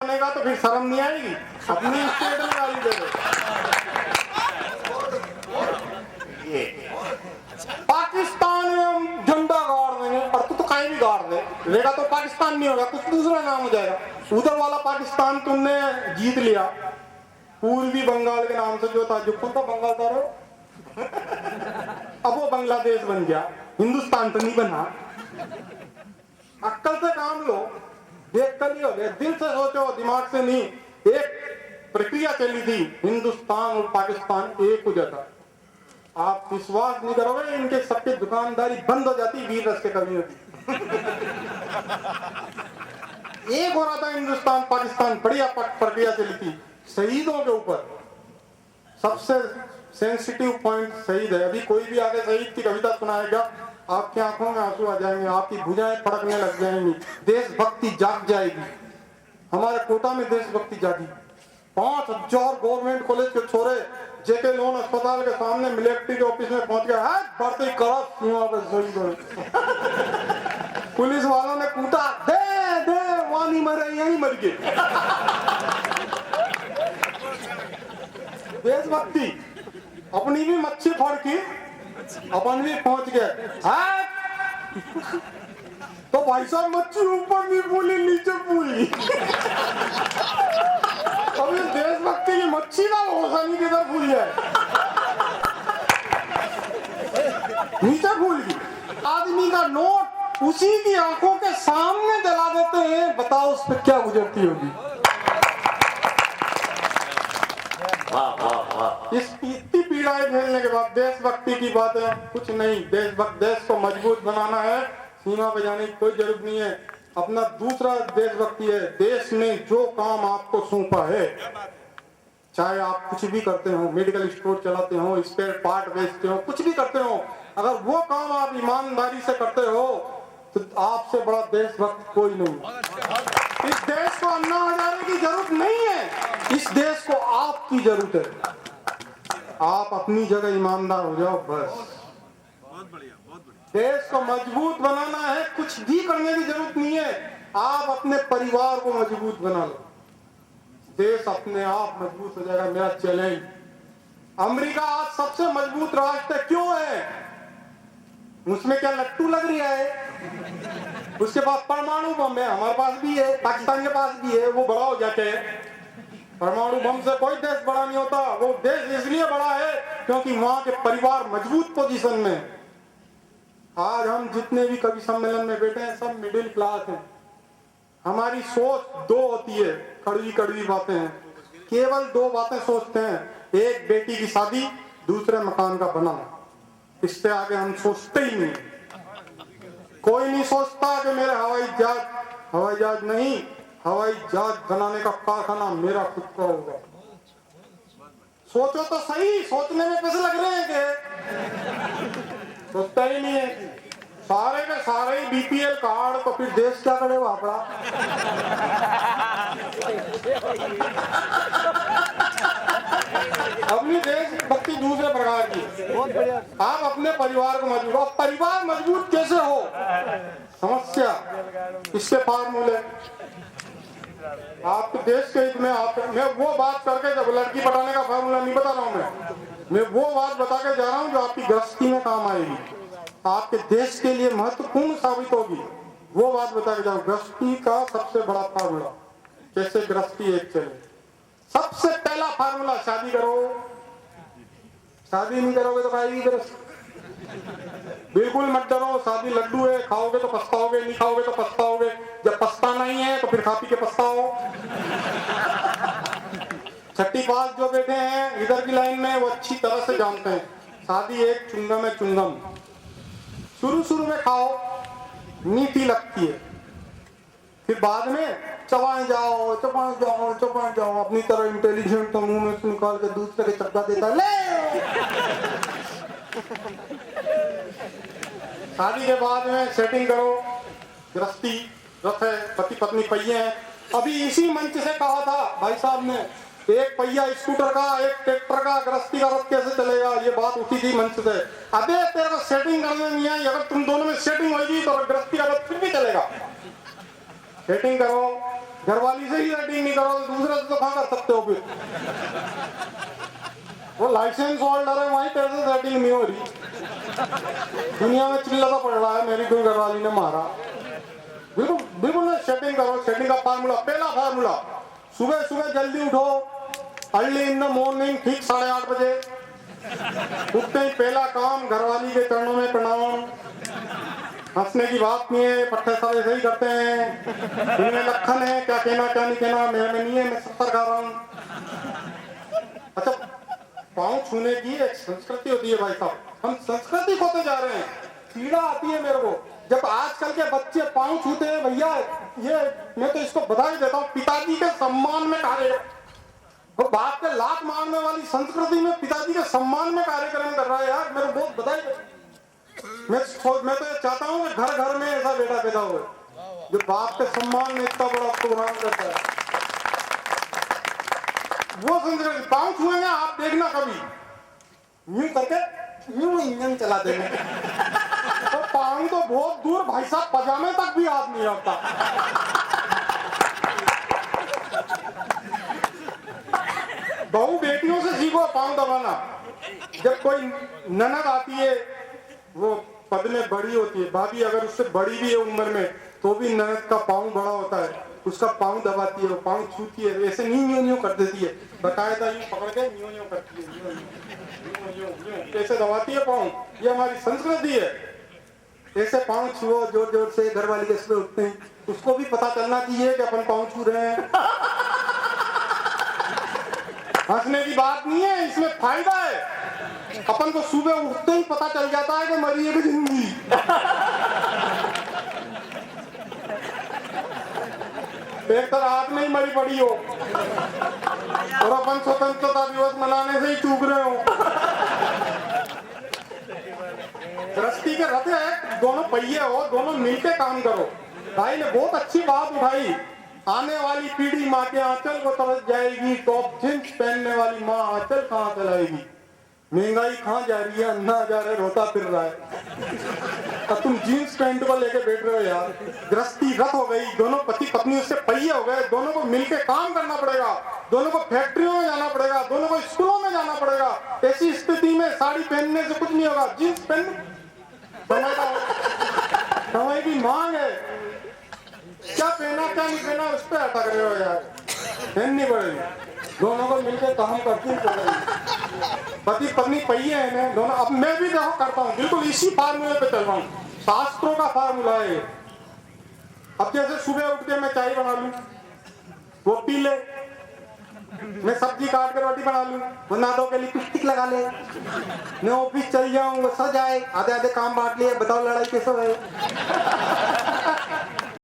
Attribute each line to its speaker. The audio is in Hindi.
Speaker 1: बनेगा तो फिर शर्म नहीं आएगी, अपनी स्टेट में गाली दे दो। ये पाकिस्तान में हम झंडा गाड़ देंगे, और तू तो कहीं भी गाड़ दे, रहेगा तो पाकिस्तान नहीं होगा, कुछ दूसरा नाम हो जाएगा। उधर वाला पाकिस्तान तुमने जीत लिया, पूर्वी बंगाल के नाम से जो था, जो कौन था बंगाल था रो? अब वो बांग्लादेश बन गया, हिंदुस्तान तो नहीं बना। अक्ल से काम लो, देख कर लियो, दिल से सोचो, दिमाग से नहीं। एक प्रक्रिया चली थी, हिंदुस्तान और पाकिस्तान एक हो जाता। आप विश्वास नहीं करोगे, इनके सबके दुकानदारी बंद हो जाती, वीर रस के कवियों की। एक हो रहा था हिंदुस्तान पाकिस्तान, बढ़िया प्रक्रिया चली थी। शहीदों के ऊपर सबसे सेंसिटिव पॉइंट शहीद है। अभी कोई भी आगे शहीद की कविता सुनाएगा, आपकी आंखों में आंसू आ जाएंगे, आपकी भुजाएं फड़कने लग जाएंगी, देशभक्ति जाग जाएगी। हमारे कोटा में देशभक्ति जागी। 5000 गवर्नमेंट कॉलेज के छोरे जेके लोन अस्पताल के सामने मिलिट्री के ऑफिस में पहुंच गए, है बढ़ते करा सीमा पे शहीद हो। पुलिस वालों ने कूटा, दे दे वहां नहीं मरे, यहीं मर गए। देशभक्ति, अपनी भी मच्छी फड़की, अपन भी पहुंच गए। तो भाई साहब मच्छी ऊपर नहीं बोली, नीचे बोली। अभी देशभक्ति की मच्छी का भरोसा नहीं किधर भूल जाए, नीचे भूल गई। आदमी का नोट उसी की आंखों के सामने जला देते हैं, बताओ उस पर क्या गुजरती होगी। इतनी पीड़ाएं झेलने के बाद देशभक्ति की बात है, कुछ नहीं। देश को मजबूत बनाना है, सीमा पे जाने की कोई जरूरत नहीं है। अपना दूसरा देशभक्ति है, देश ने जो काम आपको सौंपा है, चाहे आप कुछ भी करते हो, मेडिकल स्टोर चलाते हो, स्पेयर पार्ट बेचते हो, कुछ भी करते हो, अगर वो काम आप ईमानदारी से करते हो तो आपसे बड़ा देशभक्त कोई नहीं। इस देश को अन्ना हजारे की जरूरत नहीं है, इस देश को आपकी जरूरत है। आप अपनी जगह ईमानदार हो जाओ, बस।
Speaker 2: बहुत बढ़िया।
Speaker 1: देश को मजबूत बनाना है, कुछ भी करने की जरूरत नहीं है, आप अपने परिवार को मजबूत बना लो, देश अपने आप मजबूत हो जाएगा। मेरा चैलेंज, अमेरिका आज सबसे मजबूत राष्ट्र क्यों है? उसमें क्या लट्टू लग रही है? उसके पास परमाणु बम है, हमारे पास भी है, पाकिस्तान के पास भी है, वो बड़ा हो जाते हैं। परमाणु बम से कोई देश बड़ा नहीं होता, वो देश इसलिए बड़ा है क्योंकि वहां के परिवार मजबूत पोजीशन में। आज हम जितने भी कवि सम्मेलन में बैठे हैं, सब मिडिल क्लास हैं। हमारी सोच दो होती है, कड़वी कड़वी बातें हैं, केवल दो बातें सोचते हैं, एक बेटी की शादी, दूसरे मकान का बनाना। इससे आगे हम सोचते ही नहीं। कोई नहीं सोचता कि मेरे हवाई जहाज नहीं, हवाई जहाज बनाने का कारखाना मेरा खुद का होगा। सोचो तो सही, सोचने में पैसे लग रहे हैं कि सोचता ही नहीं है। सारे के सारे बीपीएल कार्ड, तो फिर देश क्या करेगा अपना? अपनी देशभक्ति दूसरे प्रकार की। बहुत बढ़िया। आप अपने परिवार को मजबूत, परिवार मजबूत कैसे हो? समस्या, इसके फार्मूले आपके देश के हित में। मैं वो बात करके, जब लड़की पटाने का फार्मूला नहीं बता रहा हूँ, मैं वो बात बता के जा रहा हूँ जो आपकी गृहस्थी में काम आएगी, आपके देश के लिए महत्वपूर्ण साबित होगी। वो बात बता के जाओ, गृहस्थी का सबसे बड़ा फार्मूला, कैसे गृहस्थी एक चले। सबसे पहला फार्मूला, शादी करो। शादी नहीं करोगे तो खाएगी गृहस्थी? बिल्कुल मत डरो, शादी लड्डू है, खाओगे तो पछताओगे, नहीं खाओगे तो पछताओगे। जब पछताना ही है तो फिर खा पी के पछताओ। छठी पास जो बैठे हैं इधर की लाइन में, वो अच्छी तरह से जानते हैं, शादी एक चुंगम है, चुंगम। शुरू में खाओ, मीठी लगती है, फिर बाद में चबाए जाओ। अपनी तरह इंटेलिजेंट तो मुंह में से निकाल के दूसरे के चक्का देता है, ले। शादी के बाद में सेटिंग करो, गृहस्थी रथ है, पति पत्नी पहिए हैं। अभी इसी मंच से कहा था भाई साहब ने, एक पहिया स्कूटर का, एक ट्रैक्टर का, गृहस्थी का रथ कैसे चलेगा? ये बात उठी थी मंच से। अबे तेरे को सेटिंग करने नहीं आई, अगर तुम दोनों में सेटिंग होगी तो गृहस्थी का रथ फिर भी चलेगा। सेटिंग करो, घरवाली से ही सेटिंग नहीं करो तो दूसरे से तो कहाँ कर सकते हो फिर? वो लाइसेंस होल्डर है, वहीं पैसे सेटिंग नहीं हो रही। दुनिया में चिल्लाता पड़ रहा है मेरी कोई घरवाली ने मारा। बिल्कुल बिल्कुल ना, सेटिंग करो। सेटिंग का फार्मूला, पहला फार्मूला, सुबह सुबह जल्दी उठो, अर्ली इन द मॉर्निंग, ठीक 8:30 बजे उठते ही पहला काम घरवाली के चरणों में प्रणाम। हंसने की बात नहीं है, पट्टे सब ऐसे ही करते हैं। इनमें लखन है, क्या कहना क्या नहीं कहना, मैं नहीं है, मैं 70 खा रहा हूँ। अच्छा, पाँव छूने की एक संस्कृति होती है भाई साहब, हम संस्कृति खोते जा रहे हैं। पीड़ा आती है मेरे को जब आजकल के बच्चे पाँव छूते हैं। भैया ये मैं तो इसको बधाई देता हूँ, पिताजी के सम्मान में कार्य, वो बाप के लात मारने वाली संस्कृति में पिताजी के सम्मान में कार्यक्रम कर रहा है यार, मेरे को बहुत बधाई। मैं तो ये चाहता हूँ कि घर घर में ऐसा बेटा पैदा हो जो बाप के सम्मान में इतना बड़ा प्रोग्राम करता है। वो संस्कृति, पाँव छुएंगे आप देखना कभी, यूं करके यूं इंजन चला देंगे तो पाँव तो बहुत दूर भाई साहब, पजामे तक भी हाथ नहीं आता। बहू बेटियों से सीखो पाँव दबाना। जब कोई ननद आती है, वो पद में बड़ी होती है, भाभी अगर उससे बड़ी भी है उम्र में, तो भी ननद का पाँव बड़ा होता है, उसका पाँव दबाती है, वो पाँव छूती है, ऐसे न्यू कर देती है, बकायदा यूं पकड़ के न्यू करती है, ऐसे दबाती है पाँव। ये हमारी संस्कृति है। ऐसे पाँव छुओ जोर जोर से, घर वाली के सुबह उठते हैं, उसको भी पता चलना चाहिए कि अपन पाँव छू रहे हैं। हंसने की बात नहीं है, इसमें फायदा है। अपन को सुबह उठते ही पता चल जाता है कि मरी है कि जिंदगी। एक तरह हाथ में ही मरी पड़ी हो और अपन स्वतंत्रता दिवस मनाने से ही चूक रहे हो। गृहस्थी के रथ है, दोनों पहिए हो, दोनों मिलके काम करो। भाई ने बहुत अच्छी बात उठाई, आने वाली पीढ़ी माँ के आंचल को तरस जाएगी, टॉप जींस पहनने वाली माँ आंचल कहाँ चलाएगी। महंगाई कहाँ जा रही है, अन्ना जा रहा है, रोता फिर रहा है, अब तुम जीन्स पैंट को लेके बैठ रहे हो यार। गृहस्थी रथ हो गई, दोनों पति पत्नी उससे पहिए हो गए, दोनों को मिलके काम करना पड़ेगा, दोनों को फैक्ट्रियों में जाना पड़ेगा, दोनों को स्कूलों में जाना पड़ेगा। ऐसी स्थिति में साड़ी पहनने से कुछ नहीं होगा, जीन्स पहन, समय की मांग है, क्या पहना क्या नहीं पहना उस पर अटक रहे हो यार, पहननी पड़ेगी। दोनों को मिलकर काम करती पड़ेगी, पति पत्नी पहिए हैं दोनों। अब मैं भी देखो करता हूँ, बिल्कुल इसी फार्मूले पे चल रहा हूँ, शास्त्रों का फार्मूला है। अब जैसे सुबह उठ के मैं चाय बना लूं, वो पी ले, मैं सब्जी काट कर रोटी बना लूं, वो नादों के लिपस्टिक लगा ले, मैं ऑफिस चल जाऊं, वो सज आए, आधे आधे काम बांट लिए, बताओ लड़ाई कैसे है।